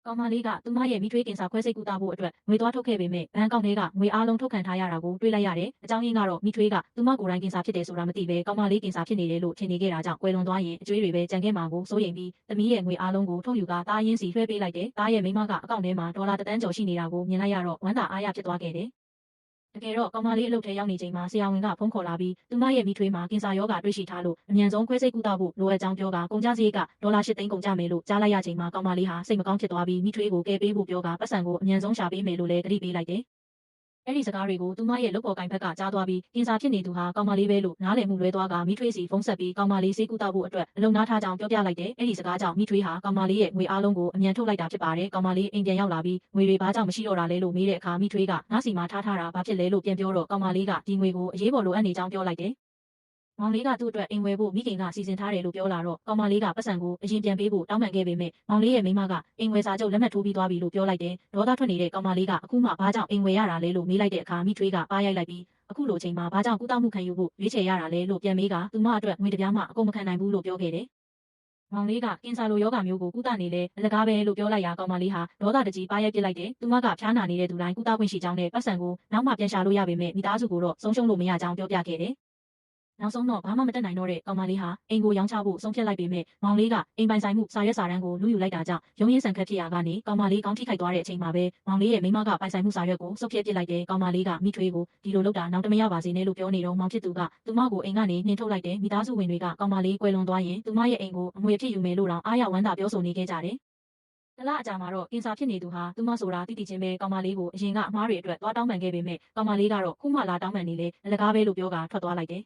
ကောင်မလေးကသူမရဲ့မိထွေးကင်ဆာခွဲစိတ်ကုသဖို့အတွက်ငွေသွားထုတ်ခဲ့ပေမဲ့ဘဏ်အကောင့်ထဲကငွေအားလုံးထုတ်ခံထားရတာကိုတွေ့လိုက်ရတယ်။အကြောင်းရင်းကတော့မိထွေးကသူမကိုယ်တိုင်ကင်ဆာဖြစ်တယ်ဆိုတာမသိဘဲကောင်မလေးကင်ဆာဖြစ်နေတယ်လို့ထင်နေခဲ့တာကြောင့်ကွယ်လွန်သွားရင်အကျွေးတွေပဲကြံခဲ့မှာကိုစိုးရိမ်ပြီးသမီးရဲ့ငွေအားလုံးကိုထုတ်ယူကသားရင်းစီလွှဲပေးလိုက်တယ်။သားရဲ့မိန်းမကအကောင့်ထဲမှာဒေါ်လာ1 သန်းကျော်ရှိနေတာကိုမြင်လိုက်ရတော့ဝမ်းသာအားရဖြစ်သွားခဲ့တယ်။တကယ်တော့ကောင်မလေးအလုပ်ထဲရောက်နေချိန်မှာဆရာဝန်ကဖုန်းခေါ်လာပြီးသူမရဲ့မိထွေးမှာကင်ဆာရောဂါတွေ့ရှိထားလို့အမြန်ဆုံးခွဲစိတ်ကုသဖို့လိုအပ်ကြောင်းပြောကကုန်ကျစရိတ်ကဒေါ်လာ8 သိန်းကုန်ကျမယ်လို့ကြားလိုက်ရချိန်မှာကောင်မလေးဟာစိတ်မကောင်းဖြစ်သွားပြီးမိထွေးကိုကယ်ပေးဖို့ပြောကပတ်စံကိုအမြန်ဆုံးရှာပေးမယ်လို့လည်းကတိပေးလိုက်တယ်။အဲ့ဒီစကားတွေကိုသူမရဲ့လုပ်ပေါ်ကိုင်ဘက်ကကြားသွားပြီးကင်ဆာဖြစ်နေသူဟာကောင်မလေးပဲလို့နားလည်မှုလွဲသွားကမိထွေးစီဖုန်းဆက်ပြီးကောင်မလေးဆေးကုသဖို့အတွက်အလုံနားထားကြောင်းပြောပြလိုက်တယ်။အဲ့ဒီစကားကြောင့်မိထွေးဟာကောင်မလေးရဲ့ငွေအားလုံးကိုအမြန်ထုတ်လိုက်တာဖြစ်ပါတယ်။ကောင်မလေးအိမ်ပြန်ရောက်လာပြီးငွေတွေဘာကြောင့်မရှိတော့တာလဲလို့မေးတဲ့အခါမိထွေးကငါ့စီမှာထားထားတာဘာဖြစ်လဲလို့ပြန်ပြောတော့ကောင်မလေးကဒီငွေကိုအရေးပေါ်လိုအပ်နေကြောင်းပြောလိုက်တယ်။မောင်လေးကသူ့အတွက်အိမ်ဝယ်ဖို့မိခင်ကစီစဉ်ထားတယ်လို့ပြောလာတော့ကောင်မလေးကပတ်စံကိုအရင်ပြန်ပေးဖို့တောင်းပန်ခဲ့ပေမဲ့မောင်လေးရဲ့မိန်းမကအိမ်ဝယ်စာချုပ်လက်မှတ်ထိုးပြီးသွားပြီလို့ပြောလိုက်တယ်။ဒေါသထွက်နေတဲ့ကောင်မလေးကအခုမှဘာကြောင့်အိမ်ဝယ်ရတာလဲလို့မေးလိုက်တဲ့အခါမိထွေးကပါးရိုက်လိုက်ပြီးအခုလိုချိန်မှာဘာကြောင့်ကုသမှုခံယူဖို့ရွေးချယ်ရတာလဲလို့ပြန်မေးကသူမအတွက်ငွေတစ်ပြားမှအကုန်မခံနိုင်ဘူးလို့ပြောခဲ့တယ်။မောင်လေးကကင်ဆာလိုယောဂမျိုးကိုကုသနေလဲအလကားပဲလို့ပြောလိုက်ရာကောင်မလေးဟာဒေါသတကြီးပါးရိုက်ပစ်လိုက်တယ်။သူမကဖျားနာနေတဲ့သူတိုင်းကုသခွင့်ရှိကြောင်းနဲ့ပတ်စံကိုနောက်မှပြန်ရှာလို့ရပေမဲ့မိသားစုကိုတော့ဆုံးရှုံးလို့မရကြောင်းပြောပြခဲ့တယ်။နောက်ဆုံးတော့ဘာမှမတတ်နိုင်တော့တဲ့ကောင်မလေးဟာအိမ်ကိုရောင်းချဖို့ဆုံးဖြတ်လိုက်ပေမဲ့မောင်လေးကအိမ်ပိုင်ဆိုင်မှုစာရွက်စာတမ်းကိုလူယူလိုက်တာကြောင့်ရုံးရင်းဆန်ခတ်ဖြစ်ရာကနေကောင်မလေးကောင်းထိခိုက်သွားတဲ့အချိန်မှာပဲမောင်လေးရဲ့မိန်းမကပိုင်ဆိုင်မှုစာရွက်ကိုစုပ်ပြစ်ပစ်လိုက်တဲ့ကောင်မလေးကမိထွေးကိုဒီလိုလုပ်တာနောက်တမရပါစေနဲ့လို့ပြောနေတော့မောင်ဖြစ်သူကသူမကိုအိမ်ကနေနှင်ထုတ်လိုက်တဲ့မိသားစုဝင်တွေကကောင်မလေးကွယ်လွန်သွားရင်သူမရဲ့အိမ်ကိုအမွေဖြစ်ယူမယ်လို့တောင်အားရဝမ်းသာပြောဆိုနေခဲ့ကြတယ်။တလအကြာမှာတော့ကင်ဆာဖြစ်နေသူဟာသူမဆိုတာတိတိချင်းပဲကောင်မလေးကိုအရင်ကအမားတွေအတွက်သွားတောင်းပန်ခဲ့ပေမဲ့ကောင်မလေးကတော့ခုမှလာတောင်းပန်နေလေအလကားပဲလို့ပြောကထွက်သွားလိုက်တယ်